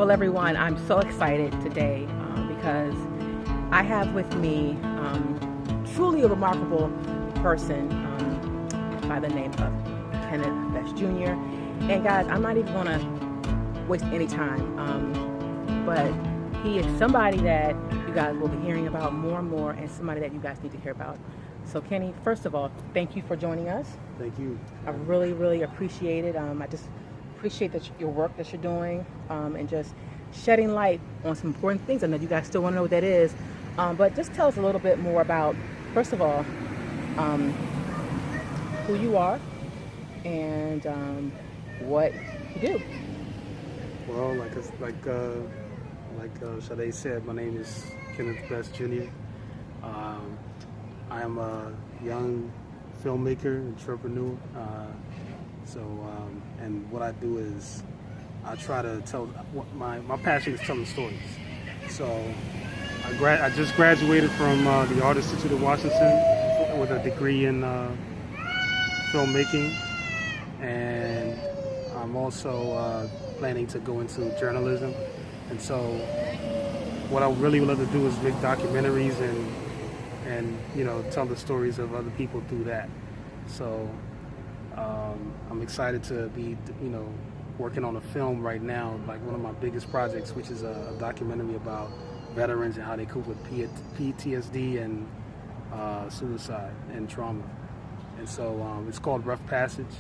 Well, everyone, I'm so excited today because I have with me truly a remarkable person by the name of Kenneth Best Jr. And guys, I'm not even going to waste any time, but he is somebody that you guys will be hearing about more and more, and somebody that you guys need to hear about. So Kenny, first of all, thank you for joining us. Thank you. I really, really appreciate it. I just appreciate your work that you're doing, and just shedding light on some important things. I know you guys still want to know what that is, but just tell us a little bit more about, first of all, who you are and what you do. Well, like Sade said, my name is Kenneth Best Jr. I am a young filmmaker, entrepreneur. And what I do is I try to tell, my passion is telling stories. So I just graduated from the Art Institute of Washington with a degree in filmmaking, and I'm also planning to go into journalism. And so what I really would love to do is make documentaries and tell the stories of other people through that. So I'm excited to be working on a film right now, like one of my biggest projects, which is a documentary about veterans and how they cope with PTSD and suicide and trauma. And so it's called Rough Passage.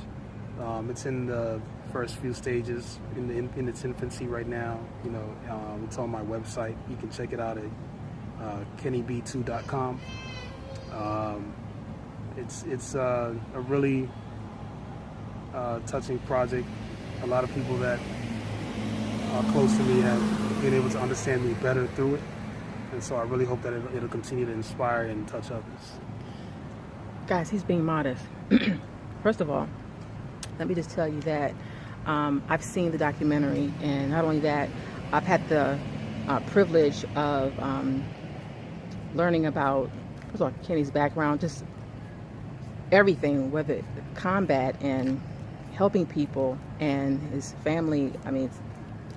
It's in the first few stages, in its infancy right now. It's on my website. You can check it out at kennyb2.com. It's a really touching project. A lot of people that are close to me have been able to understand me better through it, and so I really hope that it'll continue to inspire and touch others. Guys, he's being modest. First of all, let me just tell you that I've seen the documentary, and not only that, I've had the privilege of learning about, first of all, Kenny's background, just everything, whether it's combat and helping people, and his family. I mean, it's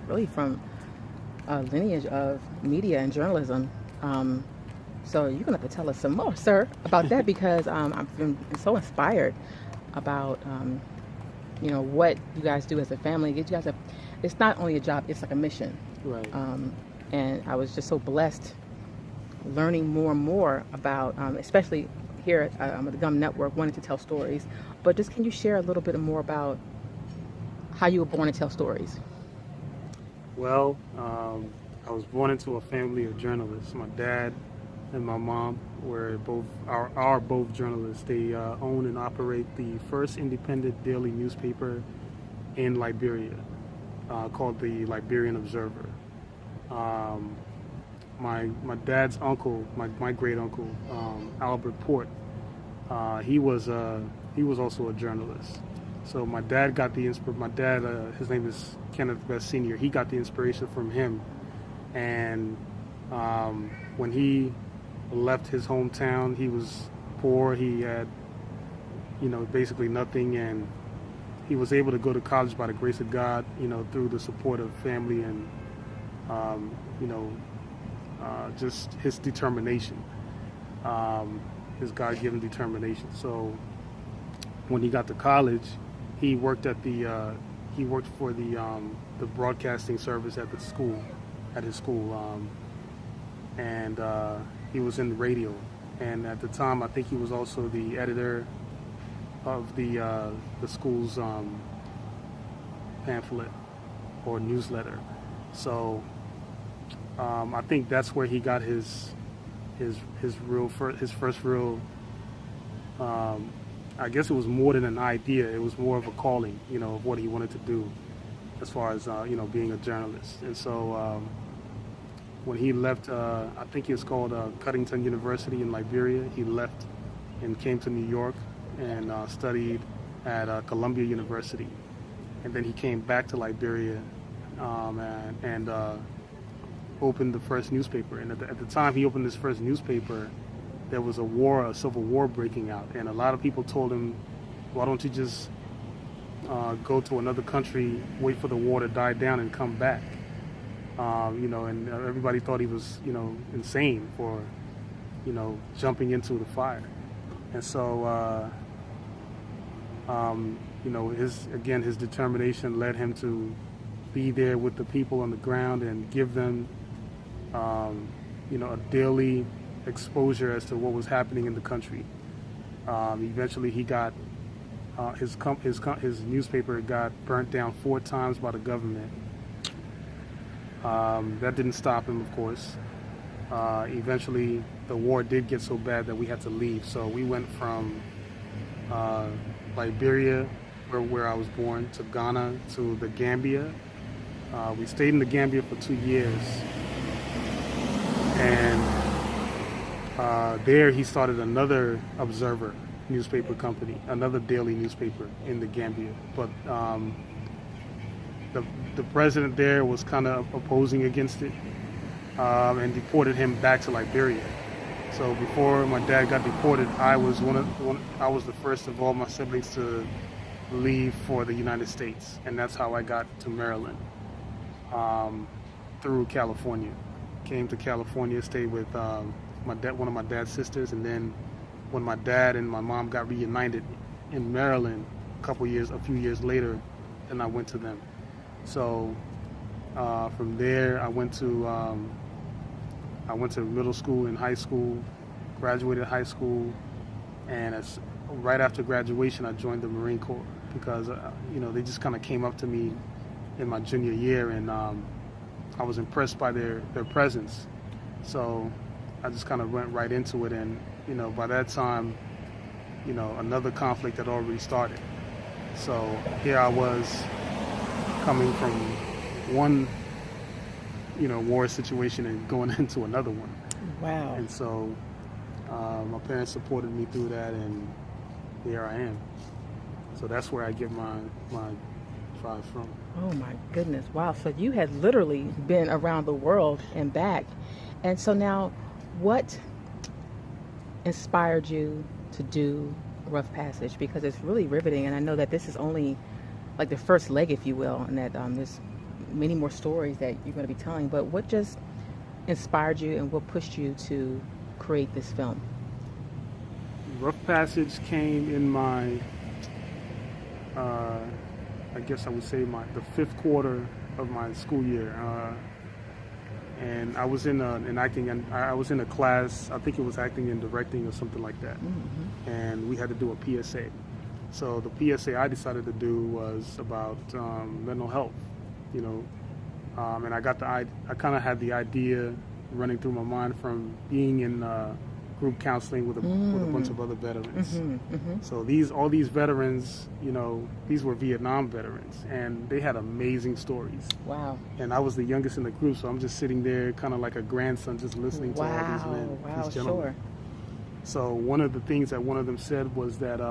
really from a lineage of media and journalism. So you're gonna have to tell us some more, sir, about that, because I've been so inspired about what you guys do as a family. It's not only a job; it's like a mission. Right. And I was just so blessed learning more and more about, especially here at the G.U.M Network, wanting to tell stories. But just can you share a little bit more about how you were born to tell stories? Well, I was born into a family of journalists. My dad and my mom are both journalists. They own and operate the first independent daily newspaper in Liberia, called the Liberian Observer. My dad's uncle, my great uncle, Albert Port, he was also a journalist. So my dad got the his name is Kenneth Best Sr. He got the inspiration from him, and when he left his hometown, he was poor. He had basically nothing, and he was able to go to college by the grace of God, through the support of family and just his determination, his God-given determination. So when he got to college, he worked for the broadcasting service at his school, and he was in the radio. And at the time, I think he was also the editor of the school's pamphlet or newsletter. So I think that's where he got his first real. I guess it was more than an idea. It was more of a calling, of what he wanted to do, as far as being a journalist. And so when he left, I think it's called Cuttington University in Liberia. He left and came to New York and studied at Columbia University. And then he came back to Liberia and opened the first newspaper. And at the time he opened his first newspaper, there was a civil war breaking out. And a lot of people told him, why don't you just go to another country, wait for the war to die down and come back? You know, and everybody thought he was, you know, insane for, you know, jumping into the fire. And so, you know, his determination led him to be there with the people on the ground and give them, you know, a daily exposure as to what was happening in the country. Eventually, he got his newspaper got burnt down 4 times by the government. That didn't stop him, of course. Eventually, the war did get so bad that we had to leave. So we went from Liberia, where I was born, to Ghana, to the Gambia. We stayed in the Gambia for 2 years. And there he started another Observer newspaper company, another daily newspaper in the Gambia. But the president there was kind of opposing against it, and deported him back to Liberia. So before my dad got deported, I was the first of all my siblings to leave for the United States, and that's how I got to Maryland, through California. Came to California, stayed with one of my dad's sisters, and then when my dad and my mom got reunited in Maryland a few years later, then I went to them. So from there, I went to middle school and high school, graduated high school, and right after graduation, I joined the Marine Corps because you know, they just kind of came up to me in my junior year, and I was impressed by their presence. So I just kind of went right into it, and you know, by that time, you know, another conflict had already started. So here I was, coming from one, you know, war situation and going into another one. Wow. And so my parents supported me through that, and here I am. So that's where I get my drive from. Oh my goodness. Wow. So you had literally been around the world and back. And so now, what inspired you to do Rough Passage? Because it's really riveting, and I know that this is only like the first leg, if you will, and that there's many more stories that you're going to be telling. But what just inspired you and what pushed you to create this film? Rough Passage came in my, I guess I would say the 5th quarter of my school year, and I was in I was in a class. I think it was acting and directing or something like that, mm-hmm. And we had to do a PSA. So the PSA I decided to do was about mental health, you know, and I kind of had the idea running through my mind from being in group counseling with a bunch of other veterans. Mm-hmm, mm-hmm. So all these veterans, you know, these were Vietnam veterans, and they had amazing stories. Wow. And I was the youngest in the group, so I'm just sitting there kind of like a grandson, just listening to all these men, these gentlemen. Sure. So one of the things that one of them said was that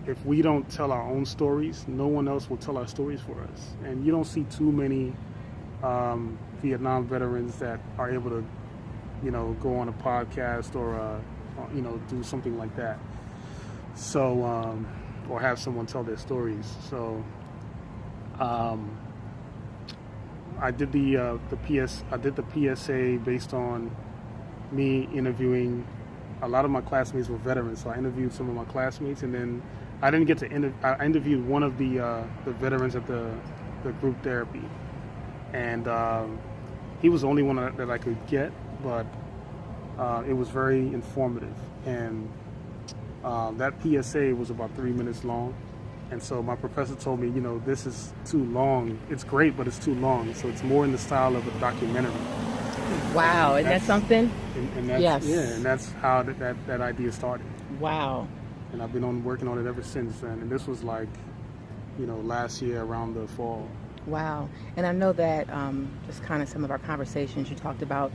if we don't tell our own stories, no one else will tell our stories for us. And you don't see too many Vietnam veterans that are able to, you know, go on a podcast or you know, do something like that. So, or have someone tell their stories. So, I did the PSA based on me interviewing. A lot of my classmates were veterans, so I interviewed some of my classmates, and then I didn't get to I interviewed one of the veterans at the group therapy, and he was the only one that I could get, but it was very informative, and that PSA was about 3 minutes long, and so my professor told me, you know, this is too long. It's great, but it's too long, so it's more in the style of a documentary. Wow, isn't that something? And that's, yes. Yeah, and that's how that idea started. Wow. And I've been working on it ever since then. And this was like, you know, last year around the fall. Wow. And I know that just kind of some of our conversations, you talked about,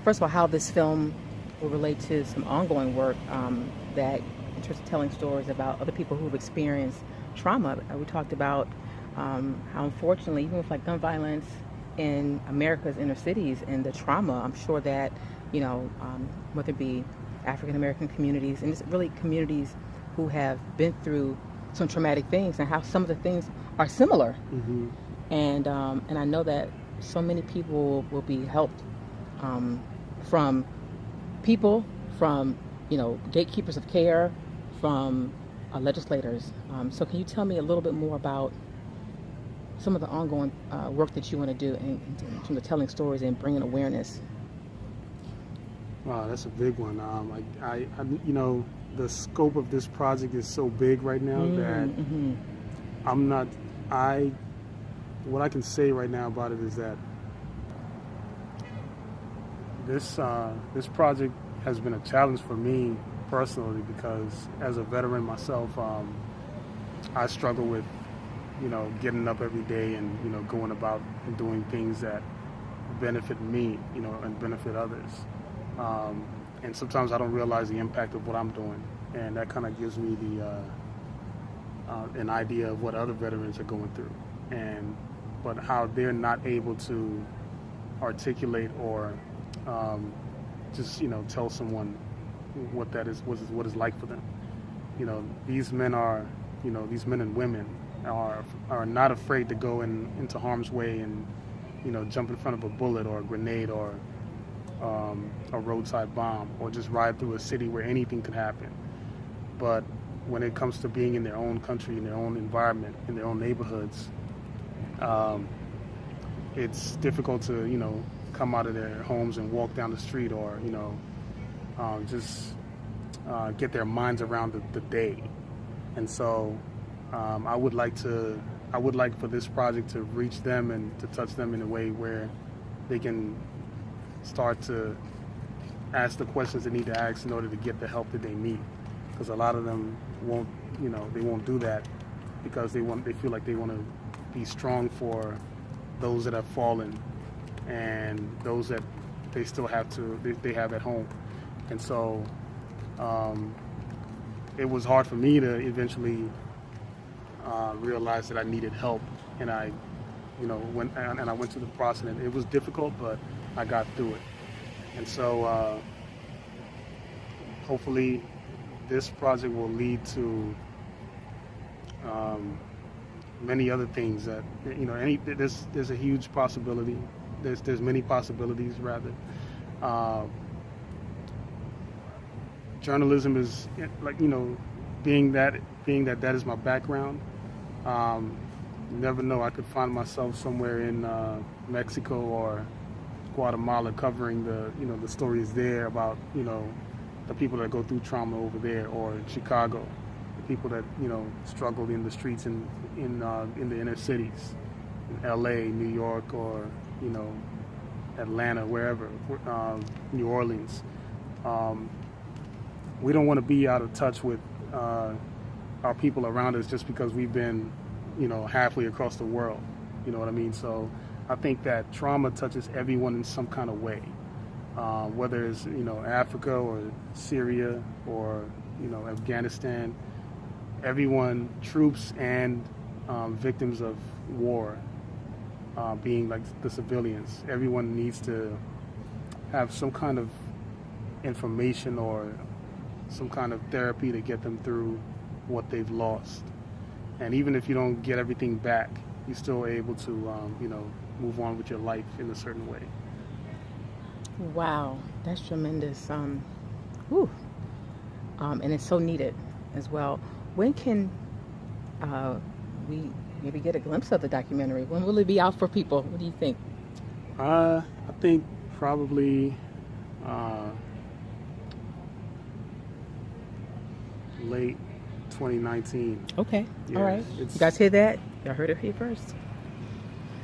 first of all, how this film will relate to some ongoing work that in terms of telling stories about other people who've experienced trauma. We talked about how unfortunately, even with like gun violence in America's inner cities and the trauma, I'm sure that, you know, whether it be African American communities and it's really communities who have been through some traumatic things, and how some of the things are similar. Mm-hmm. And I know that so many people will be helped from people, from gatekeepers of care, from legislators. So can you tell me a little bit more about some of the ongoing work that you want to do in terms of telling stories and bringing awareness? Wow, that's a big one. The scope of this project is so big right now that I'm not. What I can say right now about it is that this project has been a challenge for me personally, because as a veteran myself, I struggle with getting up every day and going about and doing things that benefit me, and benefit others. And sometimes I don't realize the impact of what I'm doing, and that kind of gives me an idea of what other veterans are going through, but how they're not able to articulate or just tell someone what that is, what it's like for them. These men and women are not afraid to go into harm's way and jump in front of a bullet or a grenade or a roadside bomb, or just ride through a city where anything could happen. But when it comes to being in their own country, in their own environment, in their own neighborhoods, it's difficult to come out of their homes and walk down the street, or just get their minds around the day. And so I would like for this project to reach them and to touch them in a way where they can start to ask the questions they need to ask in order to get the help that they need. Because a lot of them won't do that because they feel like they want to be strong for those that have fallen and those that they still have at home. And so it was hard for me to eventually realize that I needed help, and I went through the process, and it was difficult, but I got through it. And so hopefully this project will lead to many other things that there's a huge possibility. There's many possibilities rather. Journalism is being that is my background. You never know, I could find myself somewhere in Mexico or Guatemala covering the stories there about the people that go through trauma over there, or in Chicago, the people that struggled in the streets in the inner cities, in L.A., New York, or Atlanta, wherever, New Orleans. We don't want to be out of touch with our people around us just because we've been halfway across the world. You know what I mean? So I think that trauma touches everyone in some kind of way, whether it's Africa or Syria or Afghanistan. Everyone, troops and victims of war, being like the civilians, everyone needs to have some kind of information or some kind of therapy to get them through what they've lost. And even if you don't get everything back, you're still able to move on with your life in a certain way. Wow, that's tremendous. And it's so needed as well. When can we maybe get a glimpse of the documentary? When will it be out for people? What do you think? I think probably late 2019. Okay. Yeah, all right. You guys hear that? Y'all heard it here first.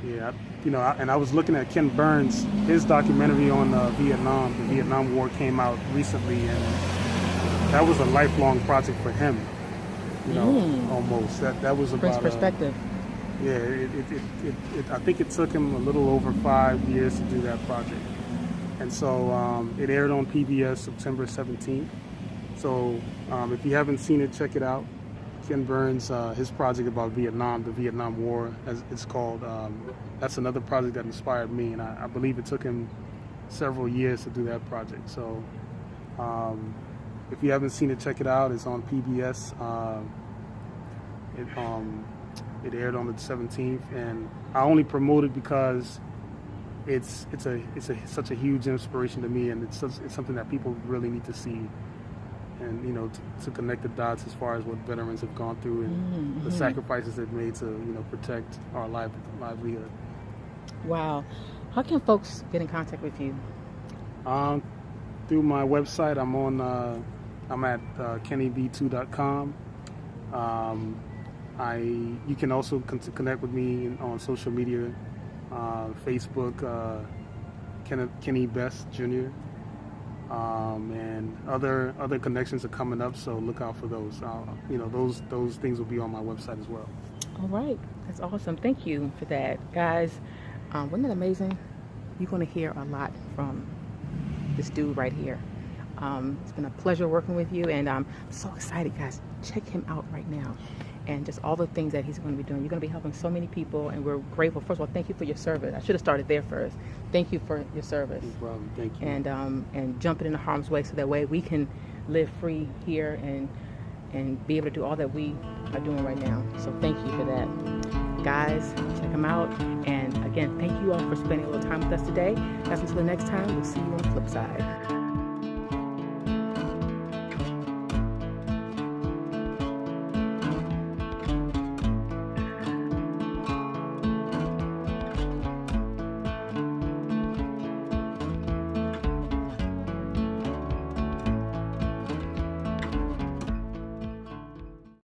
Yeah, and I was looking at Ken Burns, his documentary on Vietnam. The Vietnam War came out recently, and that was a lifelong project for him. Almost. That was Brings about perspective. I think it took him a little over 5 years to do that project, and so it aired on PBS September 17th. So if you haven't seen it, check it out. Ken Burns, his project about Vietnam, the Vietnam War, as it's called. That's another project that inspired me, and I believe it took him several years to do that project. So if you haven't seen it, check it out. It's on PBS. It aired on the 17th, and I only promote it because it's such a huge inspiration to me, and it's something that people really need to see, and to connect the dots as far as what veterans have gone through and the sacrifices they've made to protect our livelihood. Wow. How can folks get in contact with you? Through my website. I'm at kennyb2.com. You can also connect with me on social media, Facebook, Kenny Best Jr. And other connections are coming up, so look out for those. Those things will be on my website as well. All right, that's awesome. Thank you for that, guys. Wasn't that amazing? You're going to hear a lot from this dude right here. It's been a pleasure working with you, and I'm so excited, guys. Check him out right now, and just all the things that he's going to be doing. You're going to be helping so many people, and we're grateful. First of all, thank you for your service. I should have started there first. Thank you for your service. No problem. Thank you. And jumping into harm's way so that way we can live free here and be able to do all that we are doing right now. So thank you for that. Guys, check him out. And again, thank you all for spending a little time with us today. Guys, until the next time, we'll see you on the flip side.